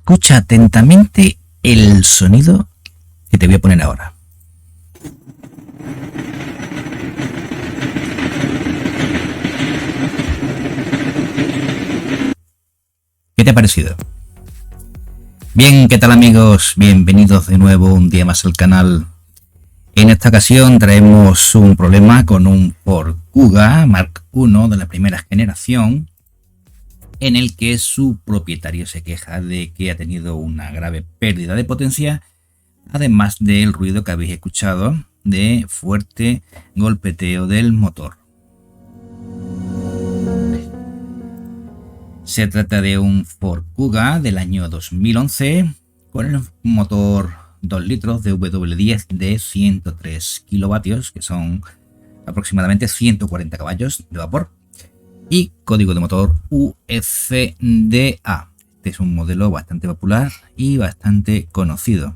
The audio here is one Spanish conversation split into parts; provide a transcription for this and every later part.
Escucha atentamente el sonido que te voy a poner ahora. ¿Qué te ha parecido? Bien, ¿qué tal amigos? Bienvenidos de nuevo un día más al canal. En esta ocasión traemos un problema con un Ford Kuga Mark I de la primera generación, en el que su propietario se queja de que ha tenido una grave pérdida de potencia, además del ruido que habéis escuchado de fuerte golpeteo del motor. Se trata de un Ford Kuga del año 2011 con el motor 2 litros de W10 de 103 kilovatios, que son aproximadamente 140 caballos de vapor, y código de motor UFDA. Este es un modelo bastante popular y bastante conocido.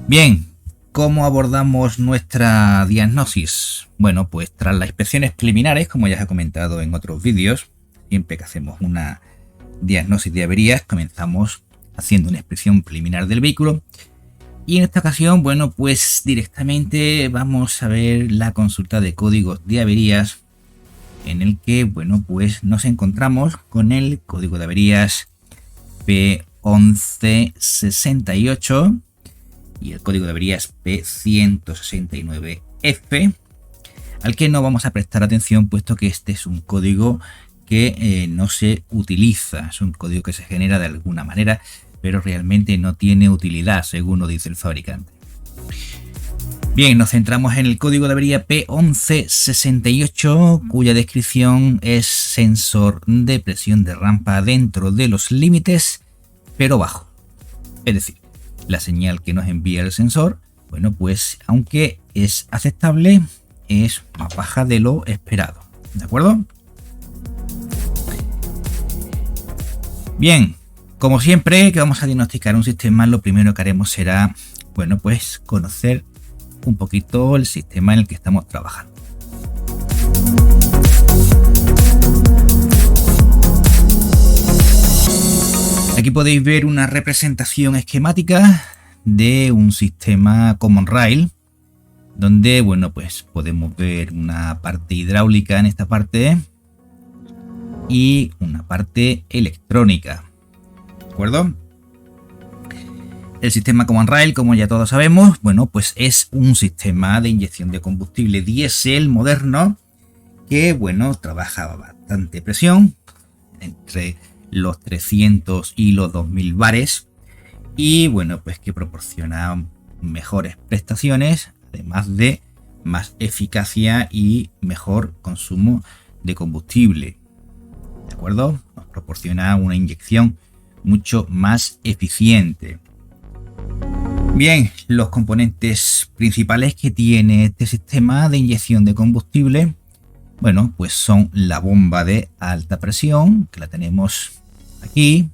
Bien, ¿cómo abordamos nuestra diagnosis? Bueno, pues tras las inspecciones preliminares, como ya os he comentado en otros vídeos, siempre que hacemos una diagnosis de averías, comenzamos haciendo una inspección preliminar del vehículo. Y en esta ocasión, bueno, pues directamente vamos a ver la consulta de códigos de averías, en el que, bueno, pues nos encontramos con el código de averías P1168 y el código de averías P169F, al que no vamos a prestar atención, puesto que este es un código que no se utiliza, es un código que se genera de alguna manera, pero realmente no tiene utilidad, según lo dice el fabricante. Bien, nos centramos en el código de avería P1168, cuya descripción es sensor de presión de rampa dentro de los límites, pero bajo. Es decir, la señal que nos envía el sensor, bueno, pues aunque es aceptable, es más baja de lo esperado. ¿De acuerdo? Bien. Como siempre que vamos a diagnosticar un sistema, lo primero que haremos será, bueno, pues conocer un poquito el sistema en el que estamos trabajando. Aquí podéis ver una representación esquemática de un sistema Common Rail, donde, bueno, pues podemos ver una parte hidráulica en esta parte y una parte electrónica. ¿De acuerdo? El sistema Common Rail, como ya todos sabemos, bueno, pues es un sistema de inyección de combustible diésel moderno que, bueno, trabaja a bastante presión, entre los 300 y los 2000 bares, y, bueno, pues que proporciona mejores prestaciones, además de más eficacia y mejor consumo de combustible. ¿De acuerdo? Nos proporciona una inyección mucho más eficiente. Bien, los componentes principales que tiene este sistema de inyección de combustible, bueno, pues son la bomba de alta presión, que la tenemos aquí.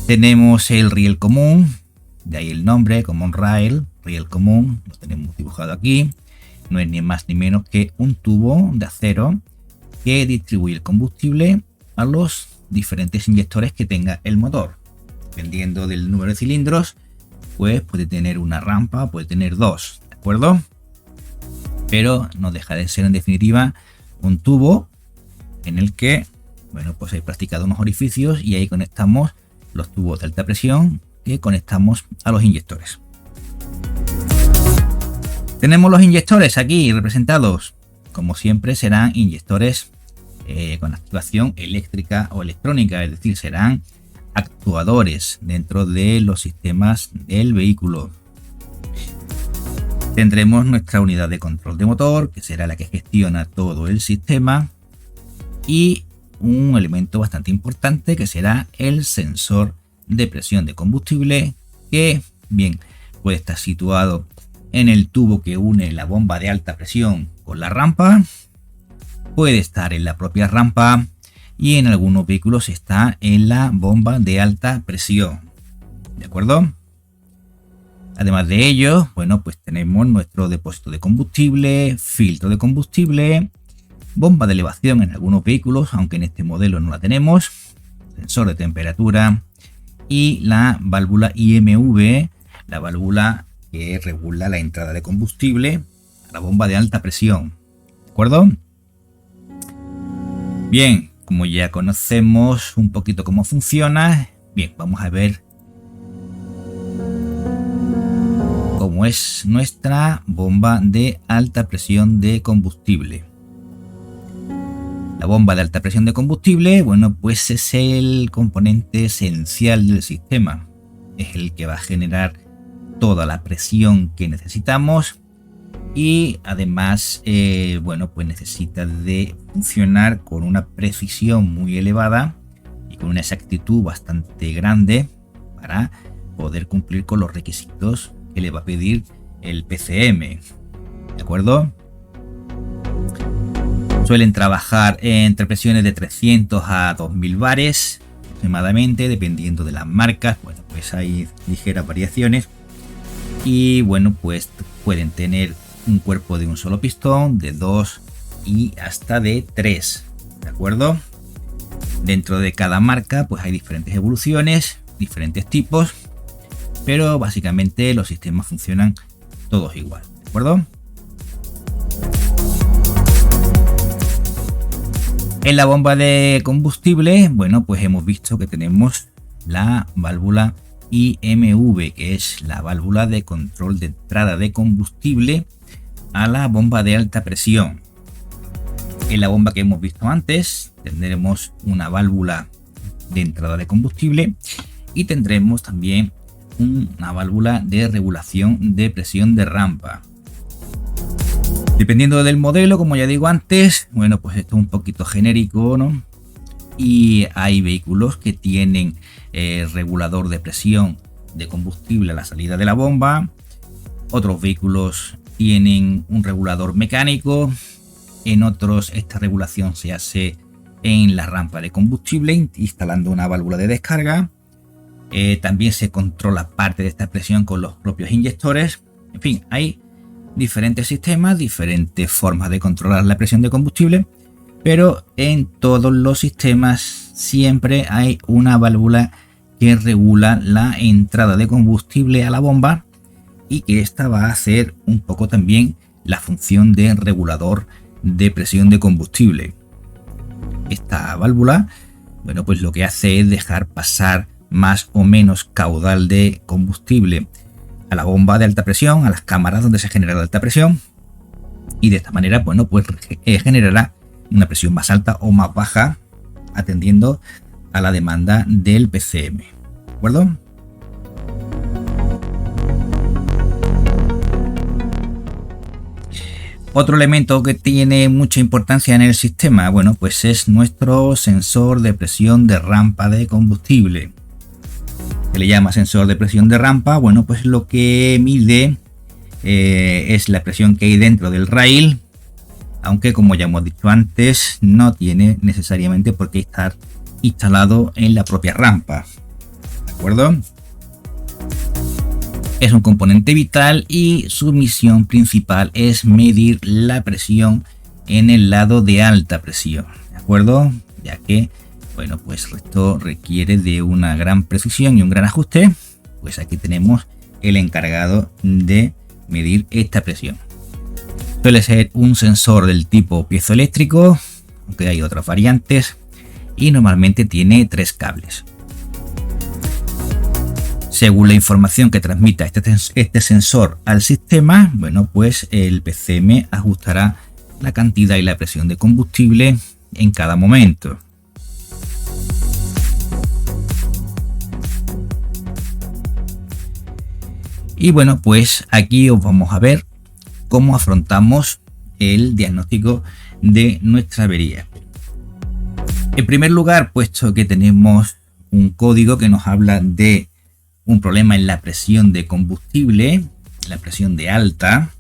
Tenemos el riel común, de ahí el nombre, Common Rail, riel común, lo tenemos dibujado aquí. No es ni más ni menos que un tubo de acero que distribuye el combustible a los diferentes inyectores que tenga el motor. Dependiendo del número de cilindros, pues puede tener una rampa, puede tener dos, ¿de acuerdo? Pero no deja de ser en definitiva un tubo en el que, bueno, pues hay practicado unos orificios y ahí conectamos los tubos de alta presión que conectamos a los inyectores. Tenemos los inyectores aquí representados, como siempre serán inyectores con activación eléctrica o electrónica, es decir, serán actuadores dentro de los sistemas del vehículo. Tendremos nuestra unidad de control de motor, que será la que gestiona todo el sistema, y un elemento bastante importante que será el sensor de presión de combustible, que bien puede estar situado en el tubo que une la bomba de alta presión con la rampa, puede estar en la propia rampa y en algunos vehículos está en la bomba de alta presión. ¿De acuerdo? Además de ello, bueno, pues tenemos nuestro depósito de combustible, filtro de combustible bomba de elevación en algunos vehículos, aunque en este modelo no la tenemos, sensor de temperatura y la válvula IMV, la válvula que regula la entrada de combustible a la bomba de alta presión. ¿De acuerdo? Bien, como ya conocemos un poquito cómo funciona, bien, vamos a ver cómo es nuestra bomba de alta presión de combustible. La bomba de alta presión de combustible, bueno, pues es el componente esencial del sistema. Es el que va a generar toda la presión que necesitamos y además, bueno, pues necesita de funcionar con una precisión muy elevada y con una exactitud bastante grande para poder cumplir con los requisitos que le va a pedir el PCM. ¿De acuerdo? Suelen trabajar entre presiones de 300 a 2000 bares aproximadamente, dependiendo de las marcas. Bueno, pues hay ligeras variaciones y bueno, pues pueden tener un cuerpo de un solo pistón, de 2 y hasta de 3. ¿De acuerdo? Dentro de cada marca pues hay diferentes evoluciones, diferentes tipos, pero básicamente los sistemas funcionan todos igual. ¿De acuerdo? En la bomba de combustible, bueno, pues hemos visto que tenemos la válvula IMV, que es la válvula de control de entrada de combustible a la bomba de alta presión. En la bomba que hemos visto antes tendremos una válvula de entrada de combustible y tendremos también una válvula de regulación de presión de rampa. Dependiendo del modelo, como ya digo antes, bueno, pues esto es un poquito genérico, ¿no? Y hay vehículos que tienen regulador de presión de combustible a la salida de la bomba. Otros vehículos tienen un regulador mecánico. En otros esta regulación se hace en la rampa de combustible, instalando una válvula de descarga. También se controla parte de esta presión con los propios inyectores. En fin, hay diferentes sistemas, diferentes formas de controlar la presión de combustible, pero en todos los sistemas siempre hay una válvula que regula la entrada de combustible a la bomba y que esta va a hacer un poco también la función de regulador de presión de combustible. Esta válvula, bueno, pues lo que hace es dejar pasar más o menos caudal de combustible a la bomba de alta presión, a las cámaras donde se genera la alta presión, y de esta manera, bueno, pues generará una presión más alta o más baja atendiendo a la demanda del PCM. ¿De acuerdo? Otro elemento que tiene mucha importancia en el sistema, bueno, pues es nuestro sensor de presión de rampa de combustible. Se le llama sensor de presión de rampa. Bueno, pues lo que mide es la presión que hay dentro del rail, aunque como ya hemos dicho antes, no tiene necesariamente por qué estar instalado en la propia rampa. ¿De acuerdo? Es un componente vital y su misión principal es medir la presión en el lado de alta presión. ¿De acuerdo? Ya que, bueno, pues esto requiere de una gran precisión y un gran ajuste. Pues aquí tenemos el encargado de medir esta presión. Suele ser un sensor del tipo piezoeléctrico, aunque hay otras variantes, y normalmente tiene 3 cables. Según la información que transmita este sensor al sistema, bueno, pues el PCM ajustará la cantidad y la presión de combustible en cada momento. Y bueno, pues aquí os vamos a ver cómo afrontamos el diagnóstico de nuestra avería. En primer lugar, puesto que tenemos un código que nos habla de un problema en la presión de combustible, la presión de alta,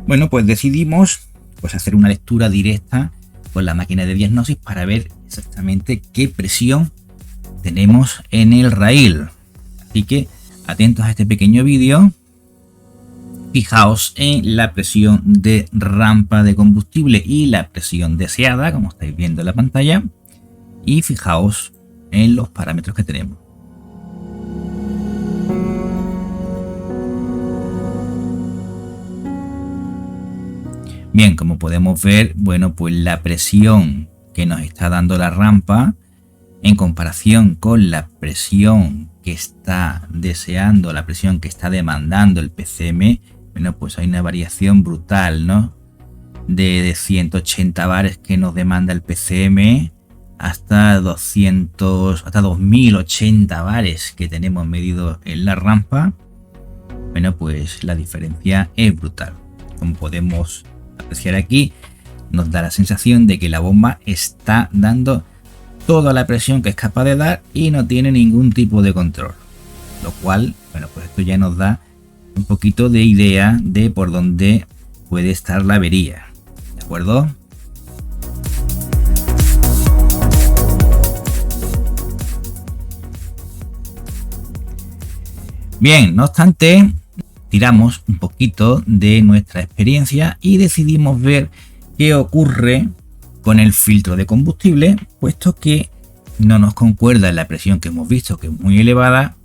bueno, pues decidimos pues hacer una lectura directa con la máquina de diagnosis para ver exactamente qué presión tenemos en el rail. Así que atentos a este pequeño vídeo Fijaos en la presión de rampa de combustible y la presión deseada, como estáis viendo en la pantalla, y fijaos en los parámetros que tenemos. Bien, como podemos ver, bueno, pues la presión que nos está dando la rampa en comparación con la presión que está deseando, la presión que está demandando el PCM, bueno, pues hay una variación brutal, ¿no? De 180 bares que nos demanda el PCM hasta 2080 bares que tenemos medidos en la rampa. Bueno, pues la diferencia es brutal. Como podemos apreciar aquí, nos da la sensación de que la bomba está dando toda la presión que es capaz de dar y no tiene ningún tipo de control, lo cual, bueno, pues esto ya nos da un poquito de idea de por dónde puede estar la avería, ¿de acuerdo? Bien, no obstante, tiramos un poquito de nuestra experiencia y decidimos ver qué ocurre con el filtro de combustible, puesto que no nos concuerda la presión que hemos visto, que es muy elevada,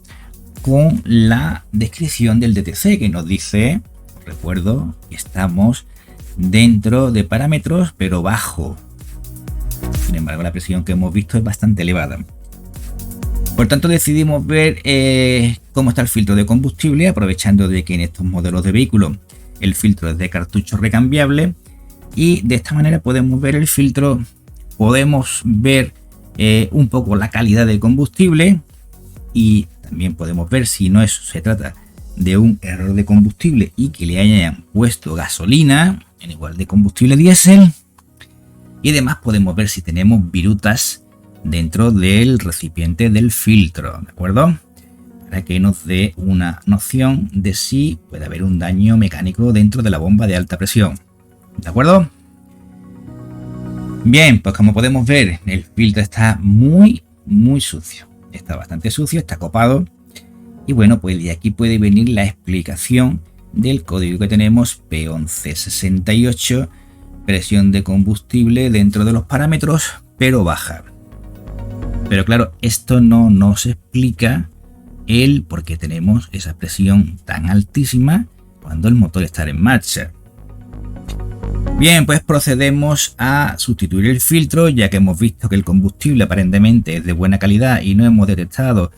con la descripción del DTC, que nos dice, recuerdo, que estamos dentro de parámetros pero bajo. Sin embargo, la presión que hemos visto es bastante elevada. Por tanto, decidimos ver cómo está el filtro de combustible, aprovechando de que en estos modelos de vehículos el filtro es de cartucho recambiable, y de esta manera podemos ver el filtro, podemos ver un poco la calidad del combustible, y también podemos ver si no se trata de un error de combustible y que le hayan puesto gasolina en igual de combustible diésel, y además podemos ver si tenemos virutas dentro del recipiente del filtro, ¿de acuerdo? Para que nos dé una noción de si puede haber un daño mecánico dentro de la bomba de alta presión, ¿de acuerdo? Bien, pues como podemos ver, el filtro está muy sucio, está bastante sucio, está copado, y bueno, pues de aquí puede venir la explicación del código que tenemos, P1168, presión de combustible dentro de los parámetros, pero baja. Pero claro, esto no nos explica el por qué tenemos esa presión tan altísima cuando el motor está en marcha. Bien, pues procedemos a sustituir el filtro, ya que hemos visto que el combustible aparentemente es de buena calidad y no hemos detectado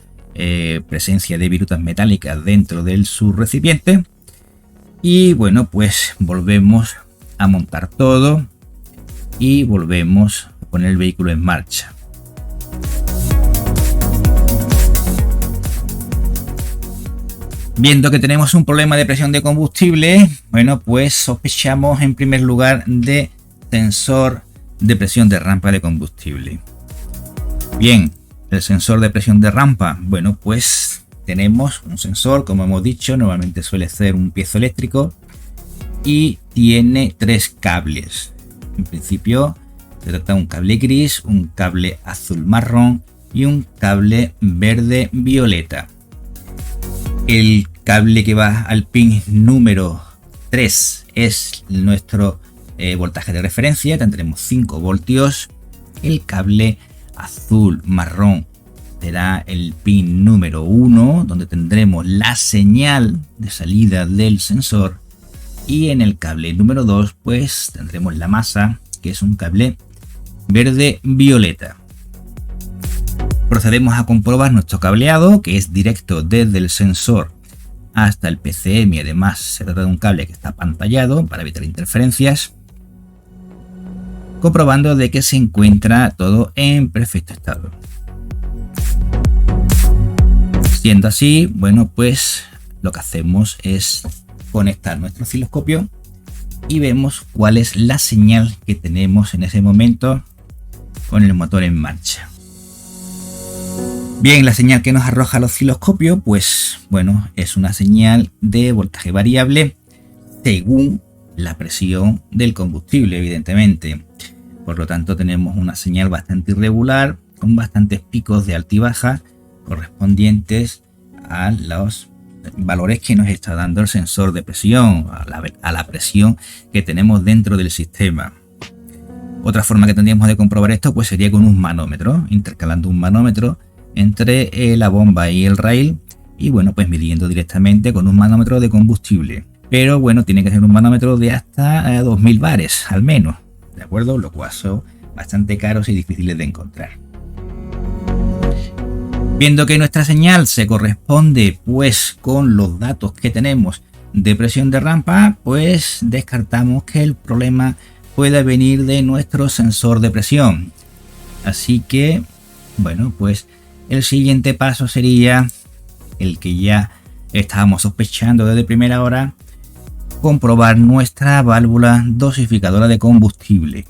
presencia de virutas metálicas dentro del subrecipiente. Y bueno, pues volvemos a montar todo y volvemos a poner el vehículo en marcha. Viendo que tenemos un problema de presión de combustible, bueno, pues sospechamos en primer lugar de sensor de presión de rampa de combustible. Bien, el sensor de presión de rampa, bueno, pues tenemos un sensor, como hemos dicho, normalmente suele ser un piezoeléctrico y tiene 3 cables. En principio se trata de un cable gris, un cable azul marrón y un cable verde violeta. El cable que va al pin número 3 es nuestro voltaje de referencia, tendremos 5 voltios. El cable azul marrón será el pin número 1, donde tendremos la señal de salida del sensor, y en el cable número 2 pues tendremos la masa, que es un cable verde violeta. Procedemos a comprobar nuestro cableado, que es directo desde el sensor hasta el PCM, y además se trata de un cable que está pantallado para evitar interferencias, comprobando de que se encuentra todo en perfecto estado. Siendo así, bueno, pues lo que hacemos es conectar nuestro osciloscopio y vemos cuál es la señal que tenemos en ese momento con el motor en marcha. Bien, la señal que nos arroja el osciloscopio, pues bueno, es una señal de voltaje variable según la presión del combustible, evidentemente. Por lo tanto, tenemos una señal bastante irregular, con bastantes picos de alta y baja correspondientes a los valores que nos está dando el sensor de presión, a la presión que tenemos dentro del sistema. Otra forma que tendríamos de comprobar esto pues sería con un manómetro, intercalando un manómetro entre la bomba y el rail, y bueno, pues midiendo directamente con un manómetro de combustible. Pero bueno, tiene que ser un manómetro de hasta 2000 bares al menos, ¿de acuerdo? Lo cual son bastante caros y difíciles de encontrar. Viendo que nuestra señal se corresponde pues con los datos que tenemos de presión de rampa, pues descartamos que el problema pueda venir de nuestro sensor de presión. Así que, bueno, pues el siguiente paso sería el que ya estábamos sospechando desde primera hora: comprobar nuestra válvula dosificadora de combustible.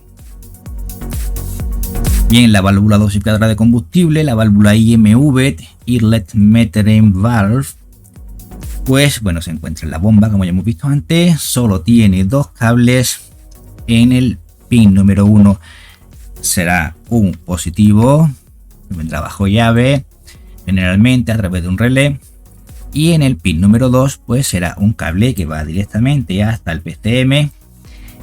Bien, la válvula dosificadora de combustible, la válvula IMV, Inlet Metering Valve, pues bueno, se encuentra en la bomba, como ya hemos visto antes. Solo tiene dos cables. En el pin número 1 será un positivo, que vendrá bajo llave, generalmente a través de un relé. Y en el pin número 2 pues será un cable que va directamente hasta el PCM.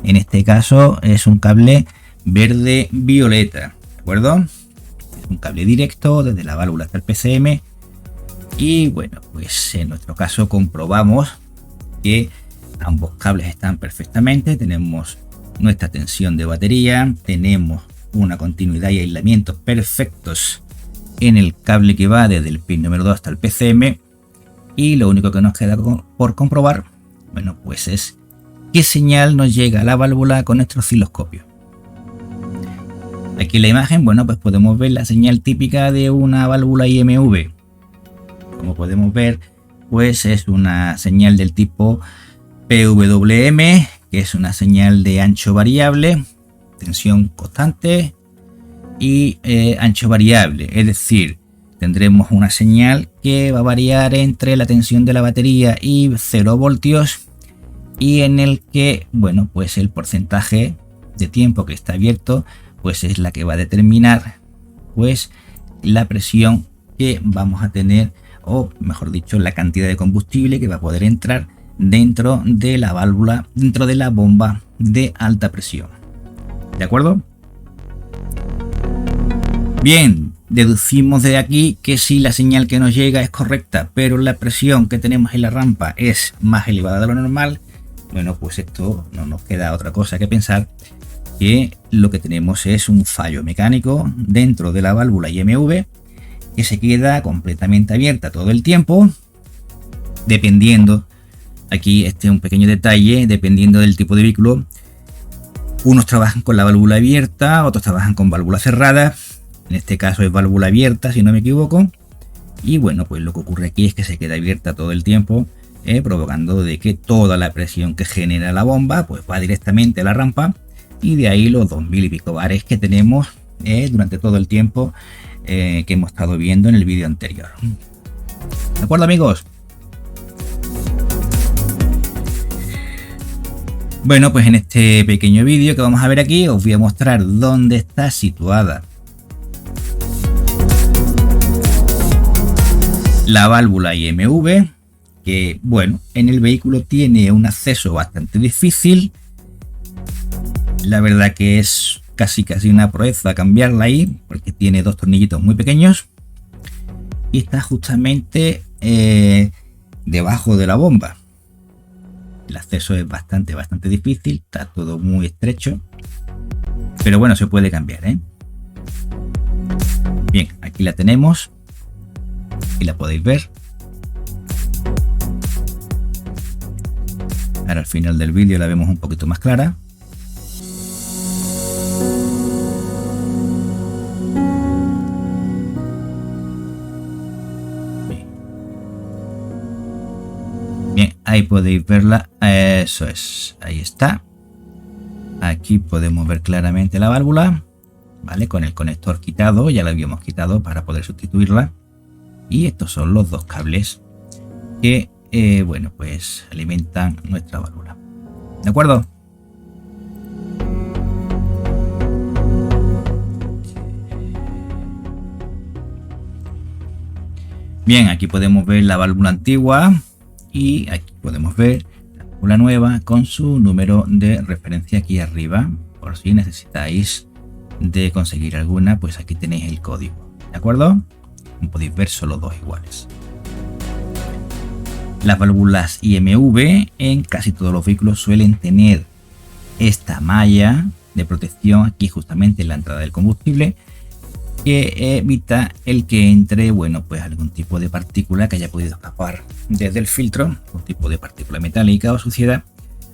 En este caso es un cable verde violeta, ¿de acuerdo? Es un cable directo desde la válvula hasta el PCM. Y bueno, pues en nuestro caso comprobamos que ambos cables están perfectamente. Tenemos nuestra tensión de batería, tenemos una continuidad y aislamiento perfectos en el cable que va desde el pin número 2 hasta el PCM. Y lo único que nos queda por comprobar, bueno, pues es qué señal nos llega a la válvula con nuestro osciloscopio. Aquí en la imagen, bueno, pues podemos ver la señal típica de una válvula IMV. Como podemos ver, pues es una señal del tipo PWM, que es una señal de ancho variable, tensión constante y ancho variable. Es decir, tendremos una señal que va a variar entre la tensión de la batería y 0 voltios, y en el que, bueno, pues el porcentaje de tiempo que está abierto pues es la que va a determinar pues la presión que vamos a tener, o mejor dicho, la cantidad de combustible que va a poder entrar dentro de la válvula, dentro de la bomba de alta presión. ¿De acuerdo? Bien, deducimos de aquí que si la señal que nos llega es correcta, pero la presión que tenemos en la rampa es más elevada de lo normal, bueno, pues esto no nos queda otra cosa que pensar que lo que tenemos es un fallo mecánico dentro de la válvula IMV, que se queda completamente abierta todo el tiempo, dependiendo, aquí un pequeño detalle, dependiendo del tipo de vehículo. Unos trabajan con la válvula abierta, otros trabajan con válvula cerrada. En este caso es válvula abierta, si no me equivoco. Y bueno, pues lo que ocurre aquí es que se queda abierta todo el tiempo, provocando de que toda la presión que genera la bomba pues va directamente a la rampa, y de ahí los 2000 y pico bares que tenemos durante todo el tiempo que hemos estado viendo en el vídeo anterior. ¿De acuerdo, amigos? Bueno, pues en este pequeño vídeo que vamos a ver aquí os voy a mostrar dónde está situada la válvula IMV, que bueno, en el vehículo tiene un acceso bastante difícil. La verdad que es casi una proeza cambiarla ahí, porque tiene dos tornillitos muy pequeños y está justamente debajo de la bomba. El acceso es bastante difícil, está todo muy estrecho, pero bueno, se puede cambiar, ¿eh? Bien, aquí la tenemos y la podéis ver. Ahora al final del vídeo la vemos un poquito más clara. Bien, ahí podéis verla, eso es, ahí está. Aquí podemos ver claramente la válvula, ¿vale? Con el conector quitado, ya lo habíamos quitado para poder sustituirla. Y estos son los dos cables que, bueno, pues alimentan nuestra válvula. ¿De acuerdo? Bien, aquí podemos ver la válvula antigua, y aquí podemos ver la válvula nueva con su número de referencia aquí arriba, por si necesitáis de conseguir alguna, pues aquí tenéis el código, ¿de acuerdo? Como podéis ver, solo dos iguales. Las válvulas IMV en casi todos los vehículos suelen tener esta malla de protección aquí justamente en la entrada del combustible, que evita el que entre, bueno, pues algún tipo de partícula que haya podido escapar desde el filtro, un tipo de partícula metálica o suciedad,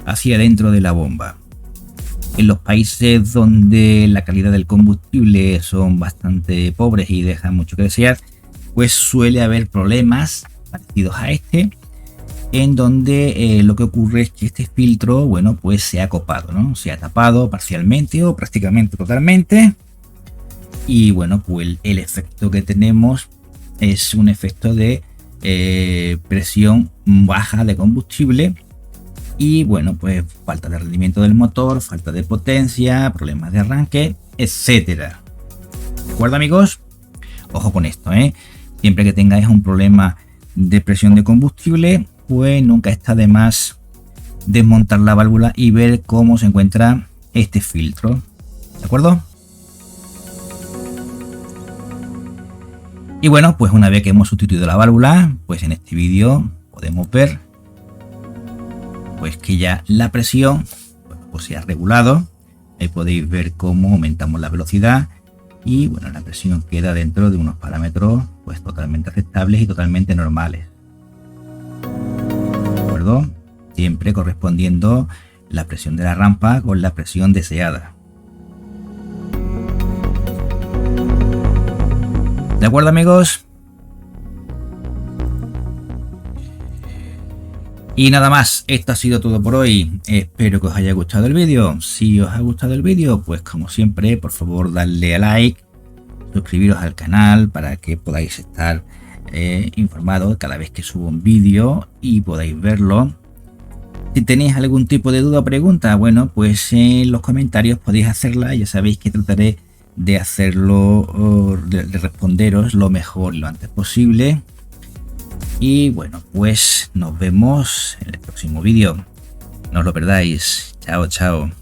hacia dentro de la bomba. En los países donde la calidad del combustible son bastante pobres y dejan mucho que desear, pues suele haber problemas parecidos a este, en donde lo que ocurre es que este filtro, bueno, pues se ha copado, ¿no? Se ha tapado parcialmente o prácticamente totalmente. Y bueno, pues el efecto que tenemos es un efecto de presión baja de combustible y bueno, pues falta de rendimiento del motor, falta de potencia, problemas de arranque, etcétera. ¿De acuerdo, amigos? Ojo con esto, ¿eh? Siempre que tengáis un problema de presión de combustible, pues nunca está de más desmontar la válvula y ver cómo se encuentra este filtro. ¿De acuerdo? Y bueno, pues una vez que hemos sustituido la válvula, pues en este vídeo podemos ver pues que ya la presión, bueno, pues se ha regulado. Ahí podéis ver cómo aumentamos la velocidad y bueno, la presión queda dentro de unos parámetros pues totalmente aceptables y totalmente normales. ¿De acuerdo? Siempre correspondiendo la presión de la rampa con la presión deseada. ¿De acuerdo, amigos? Y nada más, esto ha sido todo por hoy. Espero que os haya gustado el vídeo. Si os ha gustado el vídeo, pues como siempre, por favor, darle a like, suscribiros al canal para que podáis estar informados cada vez que subo un vídeo y podáis verlo. Si tenéis algún tipo de duda o pregunta, bueno, pues en los comentarios podéis hacerla. Ya sabéis que trataré de hacerlo, de responderos lo mejor y lo antes posible. Y bueno, pues nos vemos en el próximo vídeo. No os lo perdáis. Chao, chao.